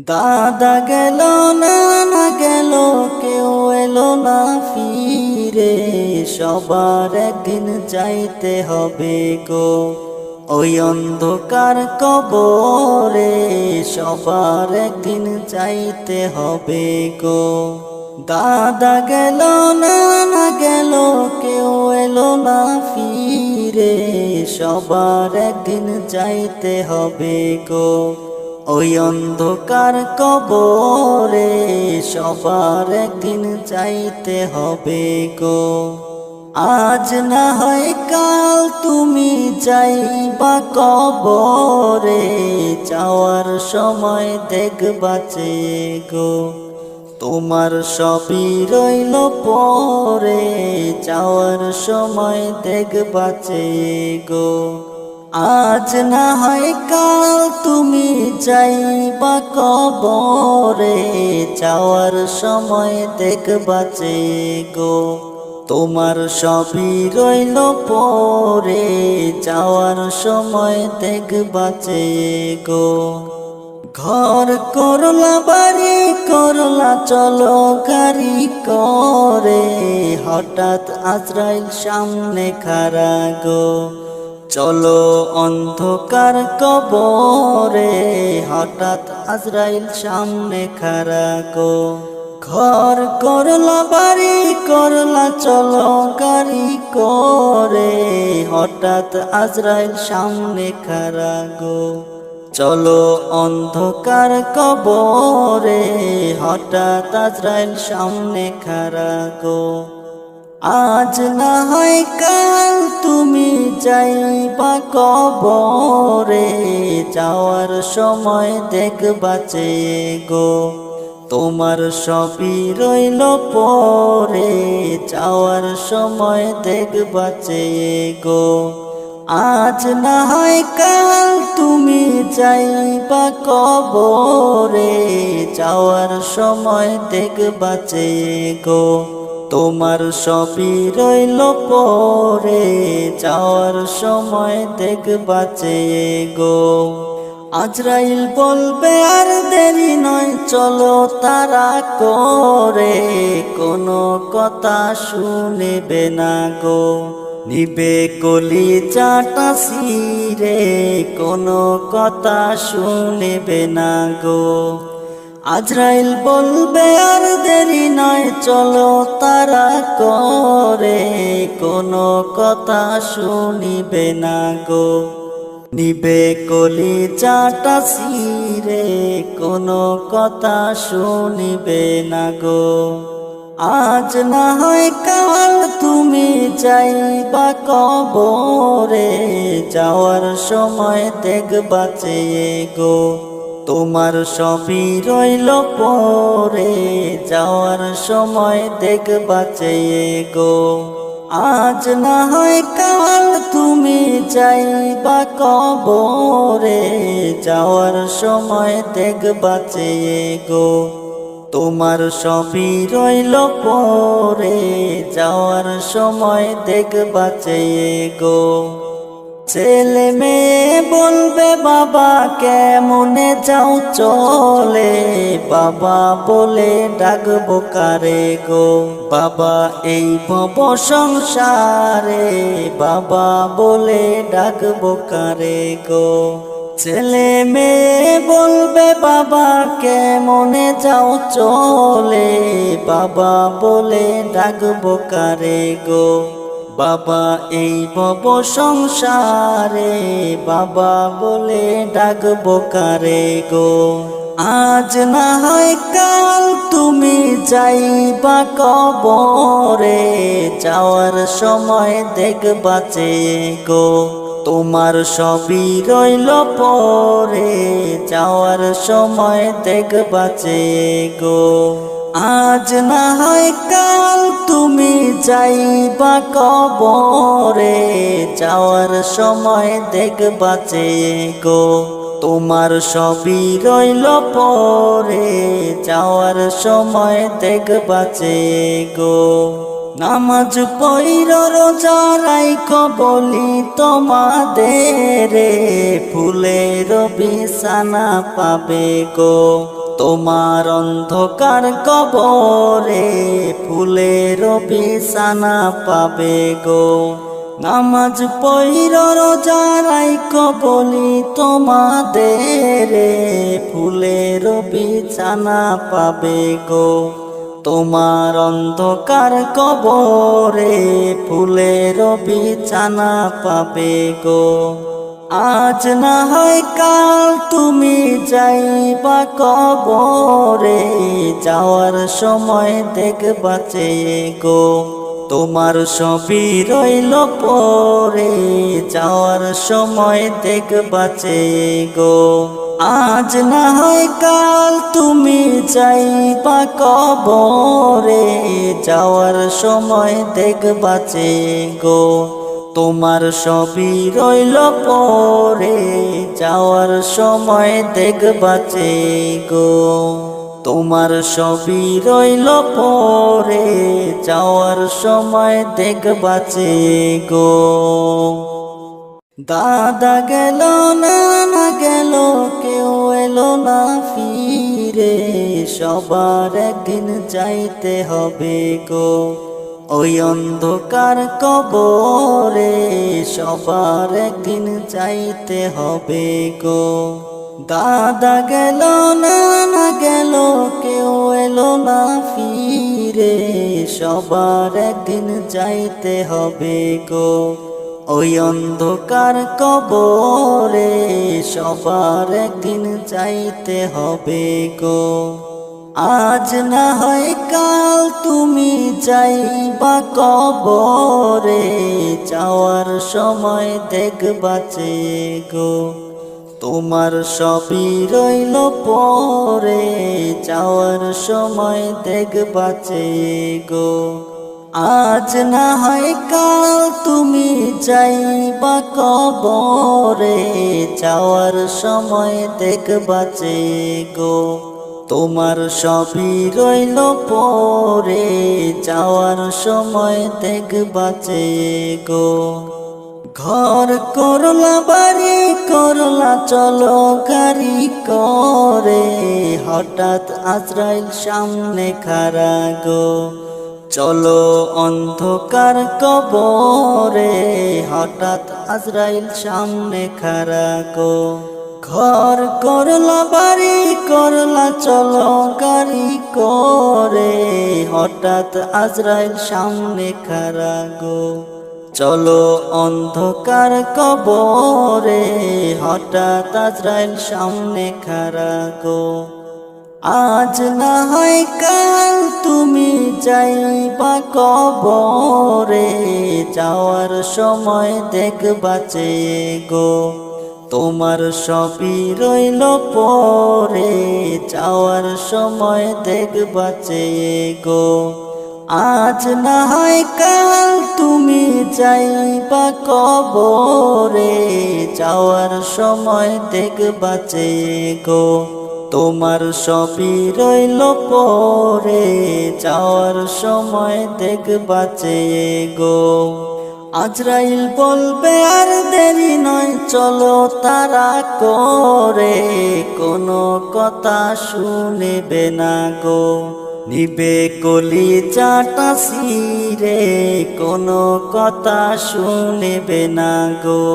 দাদা গেল, নানা গেল, কেউ এলো না ফিরে। সবার একদিন যাইতে হবে গো ওই অন্ধকার কবরে। সবার একদিন যাইতে হবে গো। দাদা গেল, নানা গেল, কেউ এলো না ফিরে। সবার একদিন যাইতে হবে গো ওই অন্ধকার কবরে। সবার একদিন যাইতে হবে গো। আজ না হয় কাল তুমি যাইবা কবরে। যাওয়ার সময় দেখবা চেয়ে গো তোমার সবই রইল পরে। যাওয়ার সময় দেখবা চেয়ে গো। আজ না হয় কাল তুমি যাইবা কবরে। যাওয়ার সময় দেখবা চেয়ে গো তোমার সবই রইল পরে। যাওয়ার সময় দেখবা চেয়ে গো। ঘর করলা, বাড়ি করলা, চলো গাড়ি করে। হঠাৎ আজরাইল সামনে খাড়া গো, চলো অন্ধকার কবরে। হঠাৎ আজরাইল সামনে খাড়া গো। ঘর করলা, বাড়ি করলা, চলো গাড়ি করে। হঠাৎ আজরাইল সামনে খাড়া গো, চলো অন্ধকার কবরে। হঠাৎ আজরাইল সামনে খাড়া গো। আজ না হয় কাল তুমি যাইবা কবরে। যাওয়ার সময় দেখবা চেয়ে গো তোমার সবই রইল পরে। যাওয়ার সময় দেখবা চেয়ে গো। আজ না হয় কাল তুমি যাইবা কবরে। যাওয়ার সময় দেখবা চেয়ে গো তোমার সবই রইল পরে। যাওয়ার সময় দেখবা চেয়ে গো। আজরাইল বলবে আর দেরি নয়, চলো তারা করে। কোনো কথা শুনেবে না গো, নিবে কলিজাটা ছিঁড়ে। কোনো কথা শুনেবে না গো। আজরাইল বলবে আর দেরি নয়, চলো তারা করে। কোনো কথা শুনিবে না গো, নিবে কলিজাটা ছিঁড়ে। কোনো কথা শুনিবে না গো। আজ না হয় কাল তুমি যাইবা কবরে। যাওয়ার সময় দেখবা চেয়ে গো তোমার সবই রইল পরে। যাওয়ার সময় দেখবা চেয়ে গো। আজ না হয় কাল তুমি যাইবা কবরে। যাওয়ার সময় দেখবা চেয়ে গো তোমার সবই রইল পরে। যাওয়ার সময় দেখবা চেয়ে গো। ছেলে মেয়ে বলবে বাবা কেমনে যাও চলে। বাবা বলে ডাকবো কারে গো, বাবা এই ভব সংসারে। বাবা বলে ডাকবো কারে গো। ছেলে মেয়ে বলবে বাবা কেমনে যাও চলে। বাবা বলে ডাকবো কারে গো, বাবা এই ভব সংসারে। বাবা বলে ডাকবো কারে গো। আজ না হয় কাল তুমি যাইবা কবরে। যাওয়ার সময় দেখবা চেয়ে গো তোমার সবই রইল পরে। যাওয়ার সময় দেখবা চেয়ে গো। আজ না হয় কাল তুমি যাইবা কবরে। যাওয়ার সময় দেখবা চেয়ে গো তোমার সবই রইল পরে। যাওয়ার সময় দেখবা চেয়ে গো। নামাজ পইর রোজা রাইখ বলি তোমাদের। ফুলের বিছানা পাবে গো তোমার অন্ধকার কবরে ফুলের বিছানা পাবে গো। নামাজ পইর রোজা রাইখো বলি তোমাদের, ফুলের বিছানা পাবে গো। তোমার অন্ধকার কবরে ফুলের বিছানা পাবে গো। আজ না হয় কাল তুমি যাইবা কবরে, যাওয়ার সময় দেখবা চেয়ে গো। তোমার সবই রইল পরে, যাওয়ার সময় দেখবা চেয়ে গো। আজ না হয় কাল তুমি যাইবা কবরে, যাওয়ার সময় দেখবা চেয়ে গো। তোমার সবই রইল পরে, যাওয়ার সময় দেখবা চেয়ে গো। তোমার সবই রইল পরে, যাওয়ার সময় দেখবা চেয়ে গো। দাদা গেল নানা গেল কেউ এলো না ফিরে, সবার একদিন যাইতে হবে গো। ওই অন্ধকার কবরে সবার একদিন যাইতে হবে গো। দাদা গেল নানা গেল কেউ এলো না ফিরে, সবার একদিন যাইতে হবে গো। ওই অন্ধকার কবরে সবার একদিন যাইতে হবে গো। আজ না হয় কাল তুমি যাইবা কবরে, যাওয়ার সময় দেখবা চেয়ে গো। তোমার সবই রইল পরে, যাওয়ার সময় দেখবা চেয়ে গো। আজ না হয় কাল তুমি যাইবা কবরে, যাওয়ার সময় দেখবা চেয়ে গো। তোমার সবই রইল পরে, যাওয়ার সময় দেখবা চেয়ে গো। ঘর করলা বাড়ি করলা চলো গাড়ি করে, হঠাৎ আজরাইল সামনে খাড়া গো। চলো অন্ধকার কবরে, হঠাৎ আজরাইল সামনে খাড়া গো। ঘর করলা বাড়ি করলা চলো গাড়ি করে, হঠাৎ আজরাইল সামনে খাড়া গো। চলো অন্ধকার কবরে, হঠাৎ আজরাইল সামনে খাড়া গো। আজ না হয় কাল তুমি যাইবা কবরে, যাওয়ার সময় দেখবা চেয়ে গো। তোমার সবই রইল পরে, যাওয়ার সময় দেখবা চেয়ে গো। আজ না হয় কাল তুমি যাইবা কবরে, যাওয়ার সময় দেখবা চেয়ে গো। তোমার সবই রইল পরে, যাওয়ার সময় দেখবা চেয়ে গো। আজরাইল বলবে আর দেরি নয় চলো তারা করে, কোনো কথা শুনিবে না গো। নিবে কলিজাটা ছিঁড়ে, কোনো কথা শুনিবে না গো।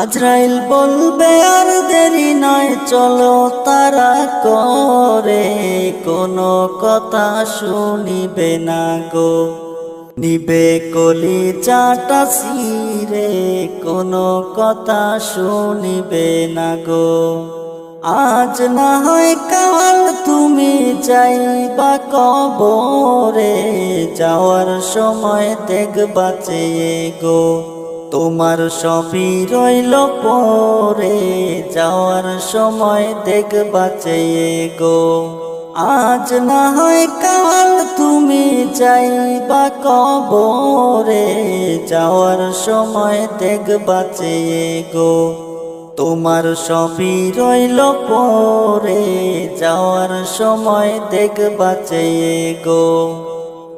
আজরাইল বলবে আর দেরি নয় চলো তারা করে, কোনো কথা শুনিবে না গো। নিবে কলিজাটা ছিঁড়ে, কোনো কথা শুনিবে না গো। আজ না হয় কাল তুমি যাইবা কবরে, যাওয়ার সময় দেখবা চেয়ে গো। তোমার সবই রইল পরে, যাওয়ার সময় দেখবা চেয়ে গো। আজ না হয় কাল তুমি যাইবা কবরে, যাওয়ার সময় দেখবা চেয়ে গো। তোমার সবই রইল পরে, যাওয়ার সময় দেখবা চেয়ে গো।